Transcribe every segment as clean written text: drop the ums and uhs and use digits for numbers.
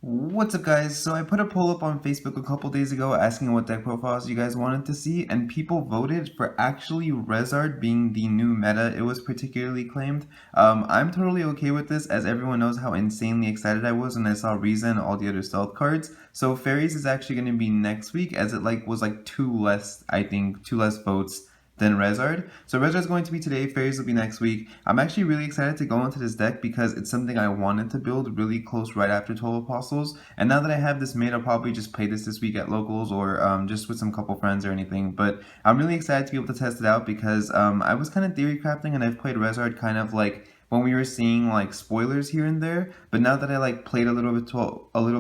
What's up, guys? So I put a poll up on Facebook a couple days ago asking what deck profiles you guys wanted to see, and people voted for actually Rezzard being the new meta. It was particularly claimed. I'm totally okay with this, as everyone knows how insanely excited I was when I saw Riza and all the other stealth cards. So Fairies is actually going to be next week, as it was two less, I think, two less votes than Rezzard. So Rezzard's going to be today, Fairies will be next week. I'm actually really excited to go into this deck because it's something I wanted to build really close right after 12 Apostles. And now that I have this made, I'll probably just play this week at locals or just with some couple friends or anything. But I'm really excited to be able to test it out because I was kind of theory crafting and I've played Rezzard kind of like when we were seeing like spoilers here and there. But now that I like played a little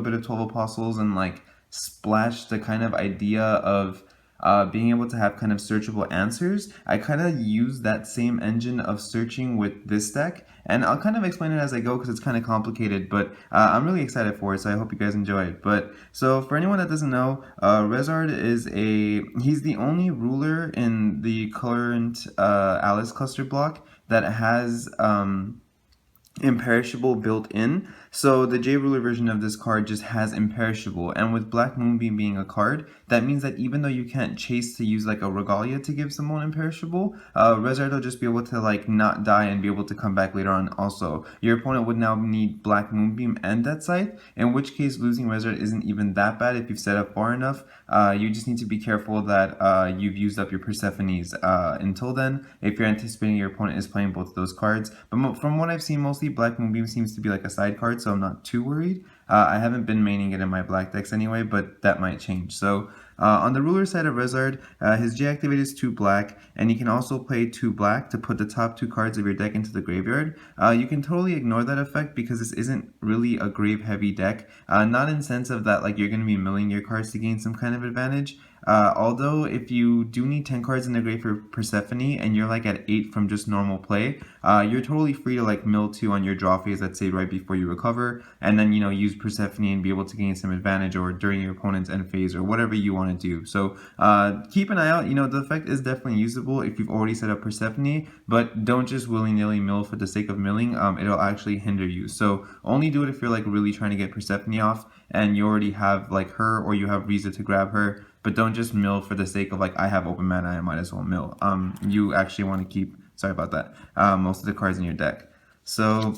bit of 12 Apostles and like splashed the kind of idea of being able to have kind of searchable answers, I kind of use that same engine of searching with this deck, and I'll kind of explain it as I go because it's kind of complicated, but I'm really excited for it, so I hope you guys enjoy it. But so for anyone that doesn't know, Rezzard he's the only ruler in the current Alice cluster block that has imperishable built in. So the J Ruler version of this card just has imperishable, and with Black Moonbeam being a card, that means that even though you can't chase to use like a Regalia to give someone imperishable, Rezzard will just be able to like not die and be able to come back later on also. Your opponent would now need Black Moonbeam and Dead Scythe, in which case losing Rezzard isn't even that bad if you've set up far enough. You just need to be careful that you've used up your Persephones until then, if you're anticipating your opponent is playing both of those cards. But from what I've seen, mostly Black Moonbeam seems to be like a side card, so I'm not too worried. I haven't been maining it in my black decks anyway, but that might change. So on the ruler side of Rezzard, his J activate is 2 black, and you can also play 2 black to put the top 2 cards of your deck into the graveyard. You can totally ignore that effect because this isn't really a grave heavy deck, not in sense of that like you're going to be milling your cards to gain some kind of advantage. Although if you do need 10 cards in the grave for Persephone and you're like at 8 from just normal play, you're totally free to like mill 2 on your draw phase, let's say right before you recover, and then use Persephone and be able to gain some advantage or during your opponent's end phase or whatever you want to do. So keep an eye out, the effect is definitely usable if you've already set up Persephone, but don't just willy-nilly mill for the sake of milling. It'll actually hinder you. So only do it if you're like really trying to get Persephone off and you already have like her or you have Riza to grab her. But don't just mill for the sake of like, I have open mana, I might as well mill. You actually want to keep, sorry about that, most of the cards in your deck. So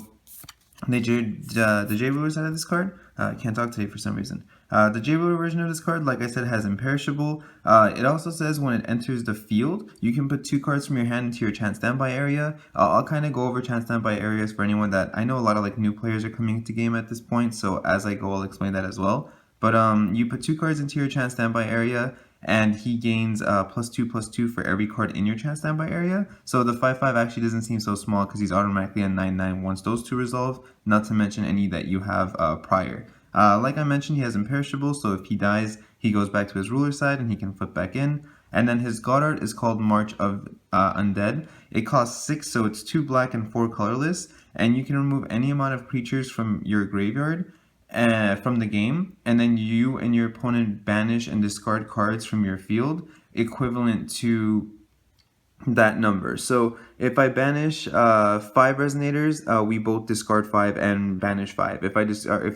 the J Ruler side of this card, can't talk today for some reason. The J Ruler version of this card, like I said, has imperishable. It also says when it enters the field, you can put 2 cards from your hand into your chance standby area. I'll kind of go over chance standby areas for anyone that, I know a lot of like new players are coming into game at this point, so as I go, I'll explain that as well. But you put 2 cards into your chance standby area, and he gains +2/+2 for every card in your chance standby area. So the 5/5 actually doesn't seem so small because he's automatically a 9/9 once those 2 resolve, not to mention any that you have prior. Like I mentioned, he has imperishable, so if he dies, he goes back to his ruler side and he can flip back in. And then his god art is called March of Undead. It costs 6, so it's 2 black and 4 colorless, and you can remove any amount of creatures from your graveyard from the game, and then you and your opponent banish and discard cards from your field equivalent to that number. So if I banish 5 resonators, we both discard 5 and banish 5. If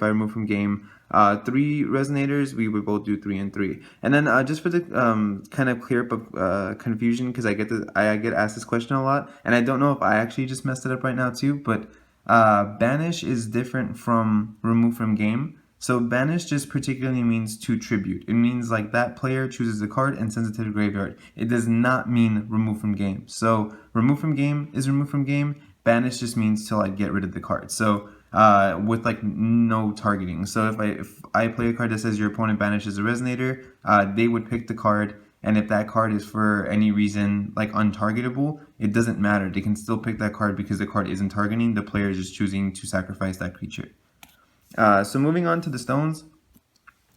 I remove from game 3 resonators, we would both do 3 and 3. And then just for the kind of clear up confusion, because I get asked this question a lot, and I don't know if I actually just messed it up right now too, but banish is different from remove from game. So banish just particularly means to tribute. It means like that player chooses a card and sends it to the graveyard. It does not mean remove from game. So remove from game is remove from game. Banish just means to like get rid of the card. So with like no targeting. So if I play a card that says your opponent banishes a resonator, they would pick the card. And if that card is for any reason like untargetable, it doesn't matter. They can still pick that card because the card isn't targeting. The player is just choosing to sacrifice that creature. So moving on to the stones.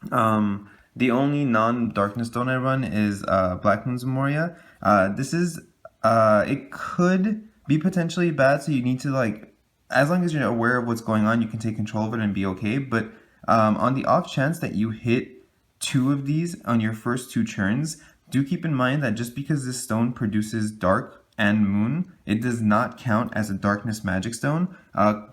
The only non-darkness stone I run is Black Moon's Memoria. It could be potentially bad, so you need to like, as long as you're aware of what's going on, you can take control of it and be okay. But on the off chance that you hit 2 of these on your first 2 turns, do keep in mind that just because this stone produces dark and moon, it does not count as a darkness magic stone.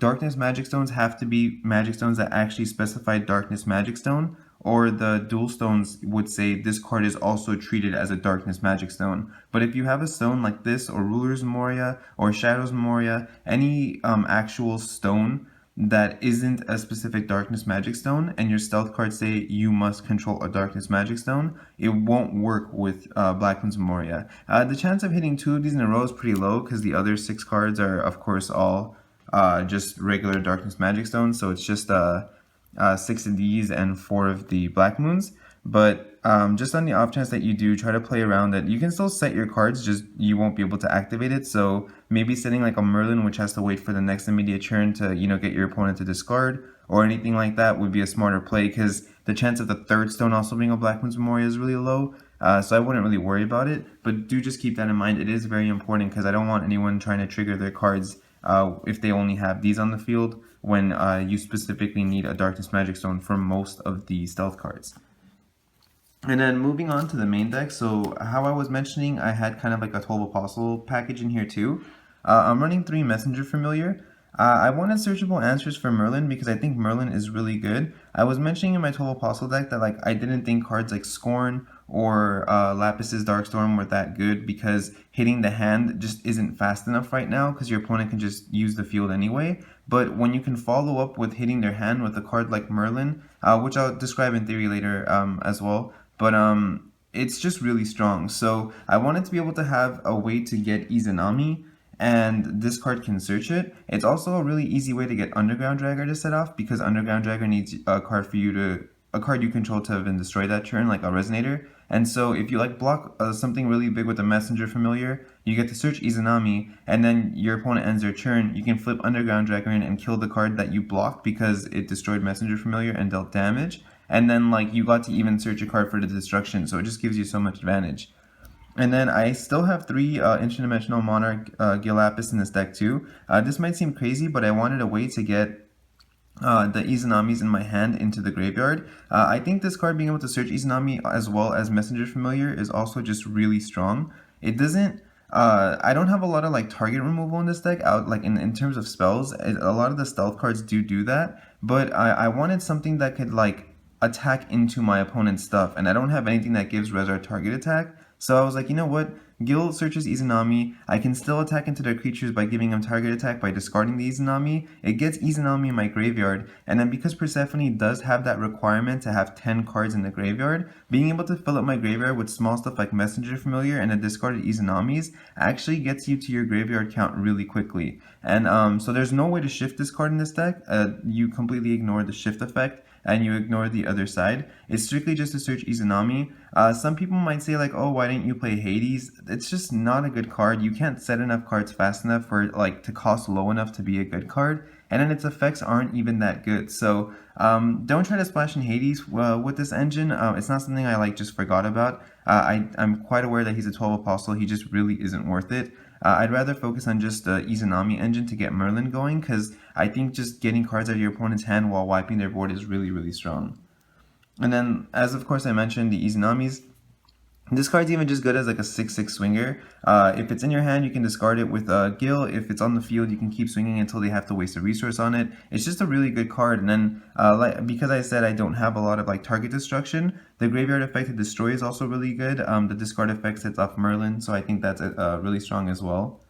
Darkness magic stones have to be magic stones that actually specify darkness magic stone, or the dual stones would say this card is also treated as a darkness magic stone. But if you have a stone like this, or Ruler's Memoria, or Shadow's Memoria, any actual stone that isn't a specific darkness magic stone, and your stealth cards say you must control a darkness magic stone, it won't work with Blackmoon's Memoria. The chance of hitting 2 of these in a row is pretty low because the other 6 cards are, of course, all just regular darkness magic stones, so it's just 6 of these and 4 of the Black Moons. But just on the off chance that you do, try to play around it. You can still set your cards, just you won't be able to activate it. So maybe setting like a Merlin, which has to wait for the next immediate turn to, get your opponent to discard, or anything like that would be a smarter play, because the chance of the 3rd stone also being a Black Moon's Memoria is really low. So I wouldn't really worry about it, but do just keep that in mind. It is very important because I don't want anyone trying to trigger their cards if they only have these on the field, when you specifically need a Darkness Magic Stone for most of the stealth cards. And then moving on to the main deck, so how I was mentioning, I had kind of like a 12 Apostle package in here too. I'm running 3 Messenger Familiar. I wanted searchable answers for Merlin because I think Merlin is really good. I was mentioning in my 12 Apostle deck that I didn't think cards like Scorn or Lapis's Darkstorm were that good because hitting the hand just isn't fast enough right now because your opponent can just use the field anyway. But when you can follow up with hitting their hand with a card like Merlin, which I'll describe in theory later as well, but it's just really strong. So I wanted to be able to have a way to get Izanami, and this card can search it. It's also a really easy way to get Underground Dragger to set off, because Underground Dragger needs a card you control to have been destroyed that turn, like a Resonator. And so if you block something really big with a Messenger Familiar, you get to search Izanami, and then your opponent ends their turn, you can flip Underground Dragger in and kill the card that you blocked because it destroyed Messenger Familiar and dealt damage. And then you got to even search a card for the destruction, so it just gives you so much advantage. And then I still have 3 Interdimensional Monarch Gill Lapis in this deck too. This might seem crazy, but I wanted a way to get the Izanamis in my hand into the graveyard. I think this card being able to search Izanami as well as Messenger Familiar is also just really strong. It doesn't I don't have a lot of target removal in this deck in terms of spells. A lot of the stealth cards do that, but I wanted something that could attack into my opponent's stuff, and I don't have anything that gives Rezzard target attack. So I was like, you know what? Gill searches Izanami. I can still attack into their creatures by giving them target attack by discarding the Izanami. It gets Izanami in my graveyard, and then because Persephone does have that requirement to have 10 cards in the graveyard, being able to fill up my graveyard with small stuff like Messenger Familiar and the discarded Izanamis actually gets you to your graveyard count really quickly. And so there's no way to shift this card in this deck. You completely ignore the shift effect, and you ignore the other side. It's strictly just to search Izanami. Some people might say oh, why didn't you play Hades? It's just not a good card. You can't set enough cards fast enough for to cost low enough to be a good card, and then its effects aren't even that good. So don't try to splash in Hades with this engine. It's not something I just forgot about. I'm quite aware that he's a 12 Apostle. He just really isn't worth it. I'd rather focus on just the Izanami engine to get Merlin going, because I think just getting cards out of your opponent's hand while wiping their board is really, really strong. And then, as of course I mentioned, the Izanamis. This card's even just good as a 6/6 swinger. If it's in your hand, you can discard it with Gill. If it's on the field, you can keep swinging until they have to waste a resource on it. It's just a really good card. And then, because I said I don't have a lot of target destruction, the graveyard effect to destroy is also really good. The discard effect sets off Merlin, so I think that's really strong as well.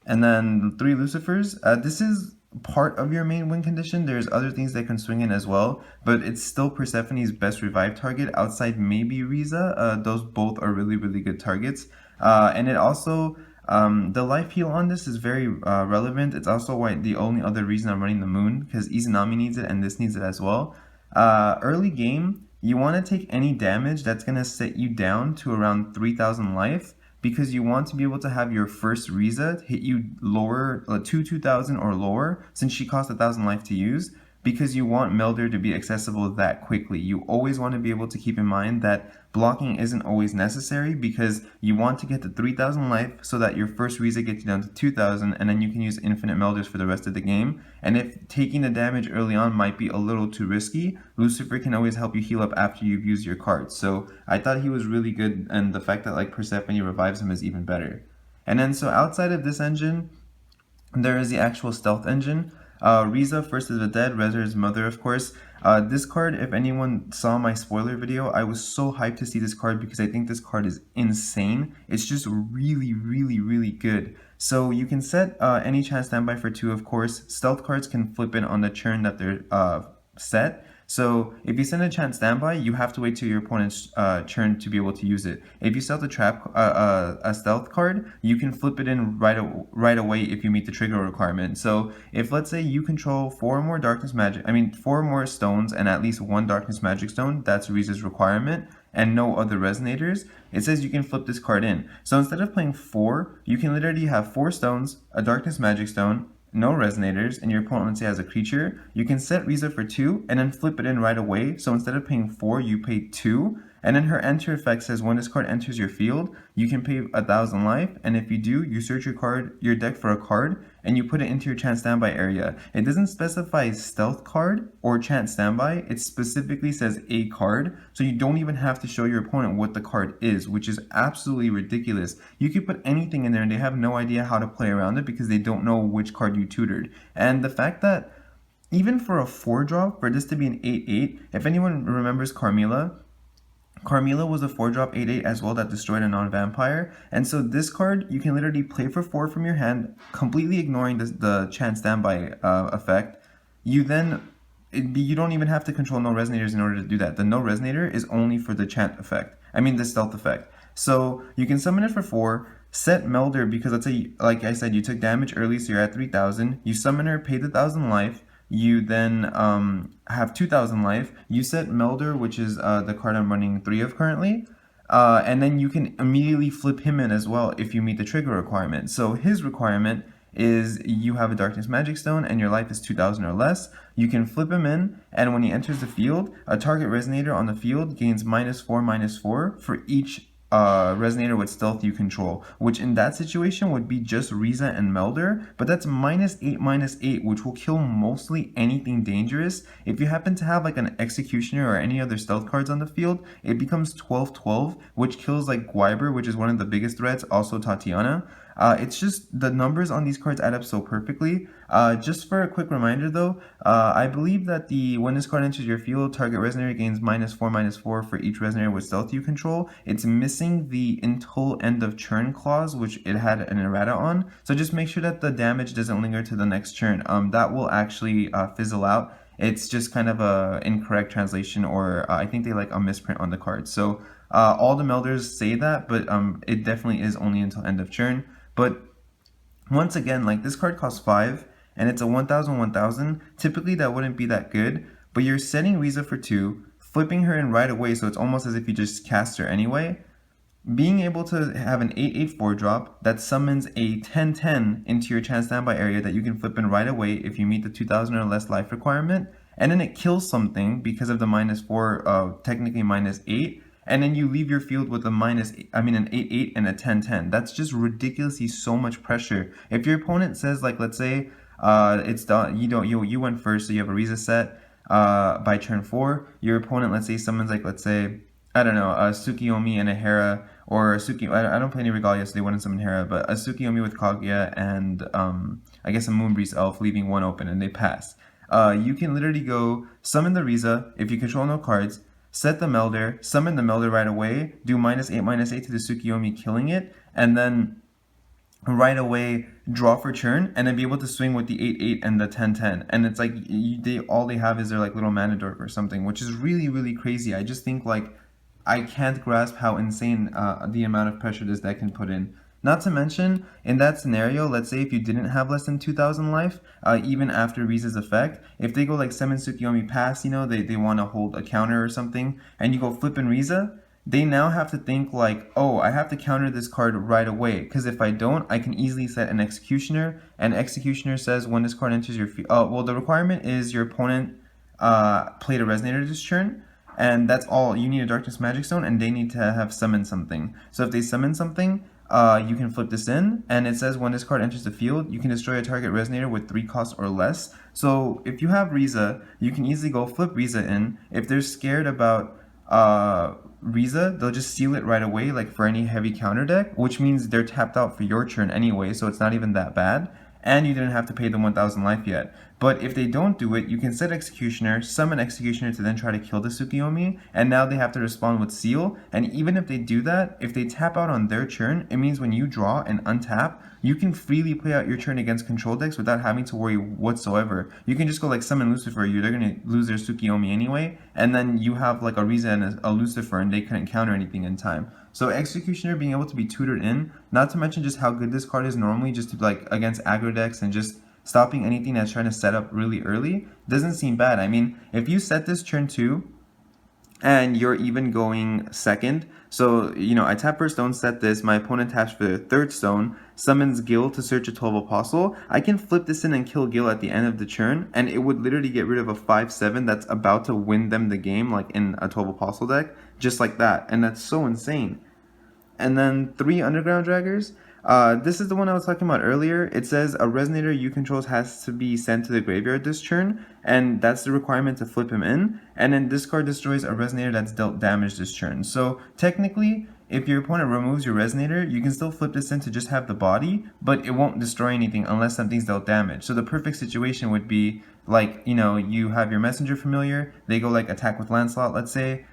And then 3 Lucifers. This is part of your main win condition. There's other things that can swing in as well, but it's still Persephone's best revive target outside maybe Riza. Those both are really, really good targets. And it also, the life heal on this is very relevant. It's also the only other reason I'm running the Moon, because Izanami needs it and this needs it as well. Early game, you want to take any damage that's going to set you down to around 3,000 life, because you want to be able to have your first Riza hit you lower to 2,000 or lower, since she costs 1,000 life to use, because you want Melder to be accessible that quickly. You always want to be able to keep in mind that blocking isn't always necessary, because you want to get to 3,000 life so that your first Riza gets you down to 2,000, and then you can use infinite Melders for the rest of the game. And if taking the damage early on might be a little too risky, Lucifer can always help you heal up after you've used your cards. So I thought he was really good, and the fact that Persephone revives him is even better. And then so outside of this engine, there is the actual stealth engine. Riza, First of the Dead, Rezzard's mother, of course. This card, if anyone saw my spoiler video, I was so hyped to see this card because I think this card is insane. It's just really, really, really good. So you can set any chance standby for 2, of course. Stealth cards can flip in on the turn that they're set. So if you send a chance standby, you have to wait till your opponent's turn to be able to use it. If you stealth a stealth card, you can flip it in right away if you meet the trigger requirement. So if let's say you control 4 more stones and at least 1 darkness magic stone, that's Riza's requirement, and no other resonators, it says you can flip this card in. So instead of playing 4, you can literally have 4 stones, a darkness magic stone, no resonators, and your opponent, let's say, has a creature. You can set Riza for 2 and then flip it in right away. So instead of paying 4, you pay 2. And then her enter effect says when this card enters your field, you can pay 1,000 life. And if you do, you search your deck for a card and you put it into your chance standby area. It doesn't specify stealth card or chance standby. It specifically says a card. So you don't even have to show your opponent what the card is, which is absolutely ridiculous. You could put anything in there and they have no idea how to play around it because they don't know which card you tutored. And the fact that even for a 4-drop, for this to be an 8/8, if anyone remembers Carmilla was a 4-drop 8/8 as well that destroyed a non-vampire. And so this card, you can literally play for 4 from your hand, completely ignoring the chance standby effect. You don't even have to control no resonators in order to do that. The no resonator is only for the the stealth effect. So you can summon it for 4, set Melder because let's say, like I said, you took damage early, so you're at 3,000. You summon her, pay the 1,000 life. You then have 2,000 life. You set Melder, which is the card I'm running 3 of currently. And then you can immediately flip him in as well if you meet the trigger requirement. So his requirement is you have a Darkness Magic Stone and your life is 2,000 or less. You can flip him in, and when he enters the field, a target resonator on the field gains -4/-4 for each resonator with stealth you control, which in that situation would be just Riza and Melder, but that's -8/-8, which will kill mostly anything dangerous. If you happen to have like an Executioner or any other stealth cards on the field, it becomes 12/12, which kills like Gwyber, which is one of the biggest threats, also Tatiana. It's just the numbers on these cards add up so perfectly. Just for a quick reminder though, I believe that when this card enters your field, target resonator gains -4/-4 for each resonator with stealth you control. It's missing the until end of turn clause, which it had an errata on. So just make sure that the damage doesn't linger to the next turn. That will actually fizzle out. It's just kind of a incorrect translation, or I think they like a misprint on the card. So all the Melders say that, but it definitely is only until end of turn. But once again, like this card costs 5 and it's a 1,000/1,000. Typically that wouldn't be that good, but you're setting Riza for 2, flipping her in right away, so it's almost as if you just cast her anyway. Being able to have an 8/8 4-drop that summons a 10/10 into your chance standby area that you can flip in right away if you meet the 2,000 or less life requirement, and then it kills something because of the -4, technically -8. And then you leave your field with an 8/8 and a 10/10. That's just ridiculously so much pressure. If your opponent says, like, let's say it's done, you went first, so you have a Riza set by turn 4. Your opponent, let's say, summons like, let's say, I don't know, a Tsukiyomi and a Hera, or a I don't play any Regalia, so they wouldn't summon Hera, but a Tsukiyomi with Kaguya and I guess a Moonbreeze Elf, leaving 1 open, and they pass. You can literally go summon the Riza if you control no cards. Set the Melder, summon the Melder right away, do -8/-8 to the Tsukiyomi, killing it, and then right away draw for turn, and then be able to swing with the 8/8 and the 10/10. And it's like all they have is their like little mana dork or something, which is really, really crazy. I just think like I can't grasp how insane the amount of pressure this deck can put in. Not to mention, in that scenario, let's say if you didn't have less than 2,000 life, even after Riza's effect, if they go like summon Tsukiyomi pass, they want to hold a counter or something, and you go flip in Riza, they now have to think like, oh, I have to counter this card right away, because if I don't, I can easily set an Executioner, and Executioner says when this card enters your field, well, the requirement is your opponent played a Resonator this turn, and that's all. You need a Darkness Magic Stone, and they need to have summoned something. So if they summon something, you can flip this in, and it says when this card enters the field, you can destroy a target resonator with 3 costs or less. So if you have Riza, you can easily go flip Riza in. If they're scared about Riza, they'll just seal it right away, like for any heavy counter deck, which means they're tapped out for your turn anyway, so it's not even that bad. And you didn't have to pay the 1000 life yet. But if they don't do it, you can set Executioner, summon Executioner to then try to kill the Tsukiyomi, and now they have to respond with Seal. And even if they do that, if they tap out on their turn, it means when you draw and untap, you can freely play out your turn against control decks without having to worry whatsoever. You can just go like summon Lucifer, they're going to lose their Tsukiyomi anyway, and then you have like a Riza and a Lucifer, and they couldn't counter anything in time. So Executioner being able to be tutored in, not to mention just how good this card is normally just to like against aggro decks and just stopping anything that's trying to set up really early, doesn't seem bad. I mean, if you set this turn 2 and you're even going second, so, you know, I tap for a stone, set this, my opponent taps for the third stone, summons Gill to search a 12 Apostle, I can flip this in and kill Gill at the end of the turn, and it would literally get rid of a 5-7 that's about to win them the game, like in a 12 Apostle deck, just like that, and that's so insane. And then 3 Underground Draggers. This is the one I was talking about earlier. It says a Resonator you control has to be sent to the graveyard this turn, and that's the requirement to flip him in. And then this card destroys a Resonator that's dealt damage this turn. So technically, if your opponent removes your Resonator, you can still flip this in to just have the body, but it won't destroy anything unless something's dealt damage. So the perfect situation would be like, you know, you have your Messenger Familiar, they go like attack with Lancelot, let's say.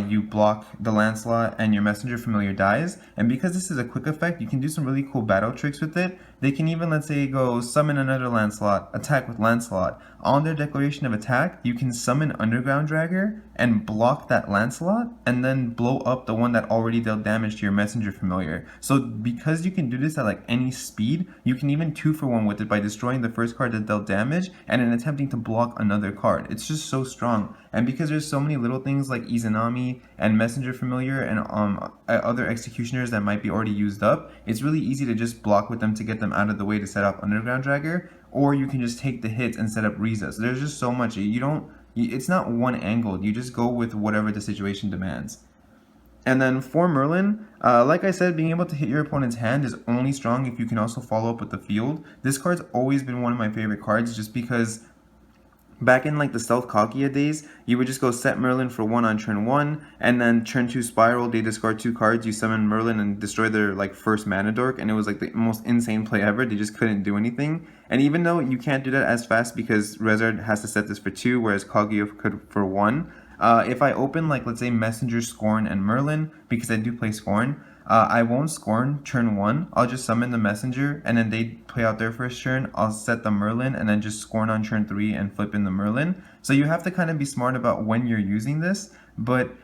You block the Lancelot and your Messenger Familiar dies, and because this is a quick effect, you can do some really cool battle tricks with it. They can even, let's say, go summon another Lancelot, attack with Lancelot. On their declaration of attack, you can summon Underground Dragger and block that Lancelot, and then blow up the one that already dealt damage to your Messenger Familiar. So because you can do this at like any speed, you can even 2-for-1 with it by destroying the first card that dealt damage and then attempting to block another card. It's just so strong. And because there's so many little things like Izanami and Messenger Familiar and other executioners that might be already used up, it's really easy to just block with them to get them out of the way to set up Underground Dragger, or you can just take the hits and set up Riza. So there's just so much. It's not one angled. You just go with whatever the situation demands. And then for Merlin, like I said, being able to hit your opponent's hand is only strong if you can also follow up with the field. This card's always been one of my favorite cards just because back in like the Stealth Kaguya days, you would just go set Merlin for 1 on turn 1, and then turn 2 Spiral, they discard 2 cards, you summon Merlin and destroy their like first mana dork, and it was like the most insane play ever. They just couldn't do anything. And even though you can't do that as fast because Rezzard has to set this for 2, whereas Kaguya could for 1, if I open like let's say Messenger, Scorn, and Merlin, because I do play Scorn, I won't Scorn turn 1, I'll just summon the Messenger, and then they play out their first turn, I'll set the Merlin, and then just Scorn on turn 3 and flip in the Merlin. So you have to kind of be smart about when you're using this, but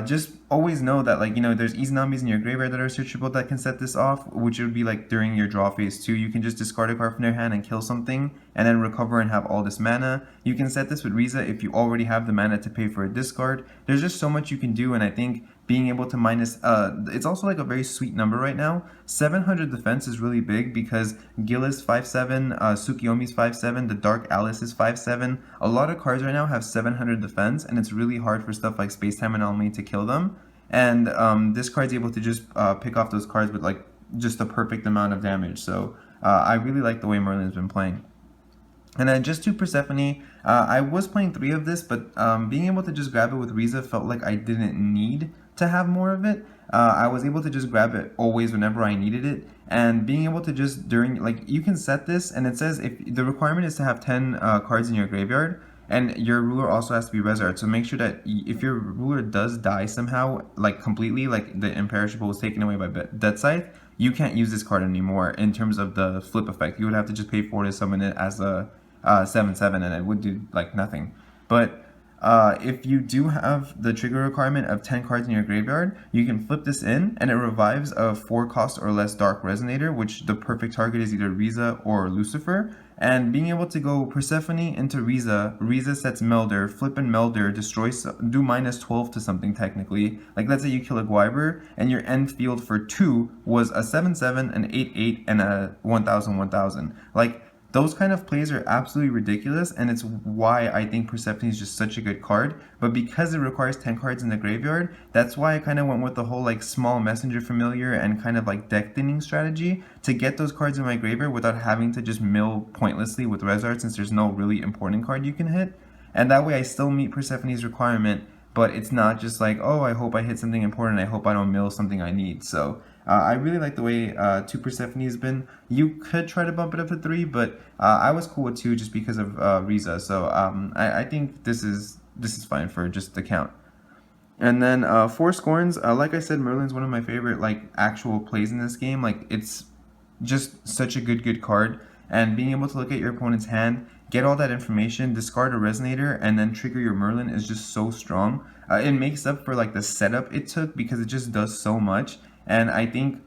just always know that, like, you know, there's Izanamis in your graveyard that are searchable that can set this off, which would be like during your draw phase 2, you can just discard a card from their hand and kill something, and then recover and have all this mana. You can set this with Riza if you already have the mana to pay for a discard. There's just so much you can do, and I think being able to minus, it's also like a very sweet number right now. 700 defense is really big because Gill is 5-7, Tsukiyomi's 5-7, the Dark Alice is 5-7. A lot of cards right now have 700 defense, and it's really hard for stuff like Space-Time Anomaly to kill them. And this card's able to just pick off those cards with like just the perfect amount of damage. So I really like the way Merlin's been playing. And then just to Persephone, I was playing 3 of this, but being able to just grab it with Riza felt like I didn't need to have more of it. I was able to just grab it always whenever I needed it, and being able to just during, like, you can set this, and it says if the requirement is to have 10 cards in your graveyard, and your ruler also has to be Rezzard, so make sure that if your ruler does die somehow, like completely, like the imperishable was taken away by Dead Scythe, you can't use this card anymore in terms of the flip effect. You would have to just pay 4 to summon it as a 7-7, and it would do like nothing. But if you do have the trigger requirement of 10 cards in your graveyard, you can flip this in, and it revives a 4 cost or less Dark Resonator, which the perfect target is either Riza or Lucifer. And being able to go Persephone into Riza, Riza sets Melder, flip in Melder, destroys, do -12 to something technically. Like let's say you kill a Gwyber, and your end field for 2 was a 7-7, an 8-8, and a 1000-1000. Like, those kind of plays are absolutely ridiculous, and it's why I think Persephone is just such a good card. But because it requires 10 cards in the graveyard, that's why I kind of went with the whole like small Messenger Familiar and kind of like deck thinning strategy to get those cards in my graveyard without having to just mill pointlessly with Rezzard, since there's no really important card you can hit. And that way I still meet Persephone's requirement, but it's not just like, oh, I hope I hit something important, I hope I don't mill something I need. So I really like the way 2 Persephone has been. You could try to bump it up to 3, but I was cool with 2 just because of Riza. So I think this is fine for just the count. And then 4 Scorns, like I said, Merlin's one of my favorite like actual plays in this game. Like, it's just such a good card, and being able to look at your opponent's hand, get all that information, discard a Resonator, and then trigger your Merlin is just so strong. It makes up for like the setup it took because it just does so much, and I think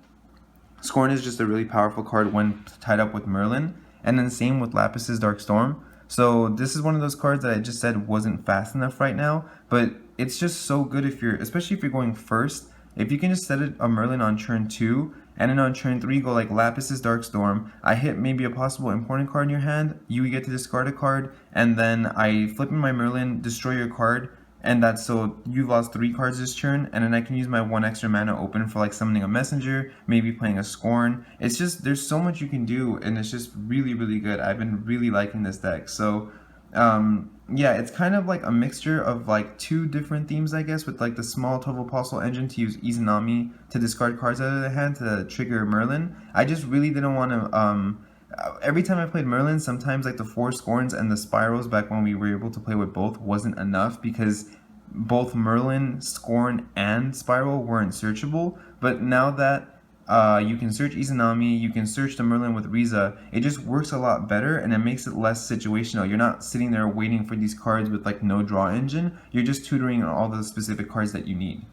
Scorn is just a really powerful card when tied up with Merlin, and then same with Lapis's Dark Storm. So this is one of those cards that I just said wasn't fast enough right now, but it's just so good if you're, especially if you're going first, if you can just set a Merlin on turn 2, and then on turn 3 go like Lapis's Dark Storm, I hit maybe a possible important card in your hand, you get to discard a card, and then I flip in my Merlin, destroy your card, and that's so you've lost 3 cards this turn, and then I can use my 1 extra mana open for like summoning a messenger, maybe playing a Scorn. It's just, there's so much you can do, and it's just really good. I've been really liking this deck. So yeah, it's kind of like a mixture of like 2 different themes, I guess, with like the small 12 Apostle engine to use Izanami to discard cards out of the hand to trigger Merlin. I just really didn't want to every time I played Merlin, sometimes like the 4 Scorns and the Spirals back when we were able to play with both wasn't enough because both Merlin, Scorn, and Spiral weren't searchable. But now that you can search Izanami, you can search the Merlin with Riza, it just works a lot better and it makes it less situational. You're not sitting there waiting for these cards with like no draw engine, you're just tutoring on all the specific cards that you need.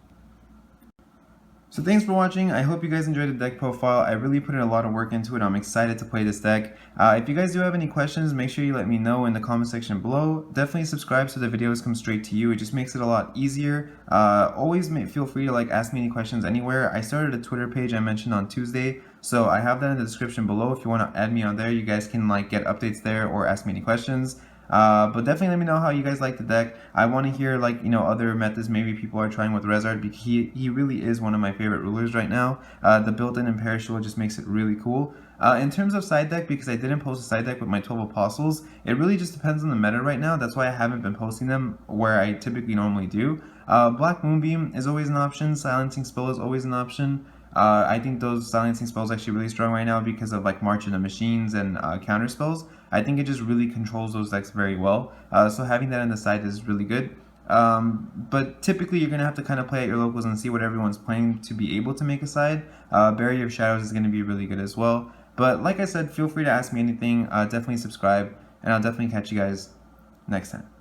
So thanks for watching. I hope you guys enjoyed the deck profile. I really put in a lot of work into it. I'm excited to play this deck. If you guys do have any questions, make sure you let me know in the comment section below. Definitely subscribe so the videos come straight to you. It just makes it a lot easier. Always feel free to like ask me any questions anywhere. I started a Twitter page I mentioned on Tuesday, so I have that in the description below. If you want to add me on there, you guys can like get updates there or ask me any questions. But definitely let me know how you guys like the deck. I want to hear like, you know, other methods maybe people are trying with Rezzard, because he really is one of my favorite rulers right now. The built-in imperishable just makes it really cool. In terms of side deck, because I didn't post a side deck with my 12 Apostles, it really just depends on the meta right now. That's why I haven't been posting them where I typically normally do. Black Moonbeam is always an option. Silencing Spell is always an option. I think those silencing spells are actually really strong right now because of like March of the Machines and counter spells. I think it just really controls those decks very well. So having that on the side is really good. But typically you're going to have to kind of play at your locals and see what everyone's playing to be able to make a side. Barrier of Shadows is going to be really good as well. But like I said, feel free to ask me anything. Definitely subscribe, and I'll definitely catch you guys next time.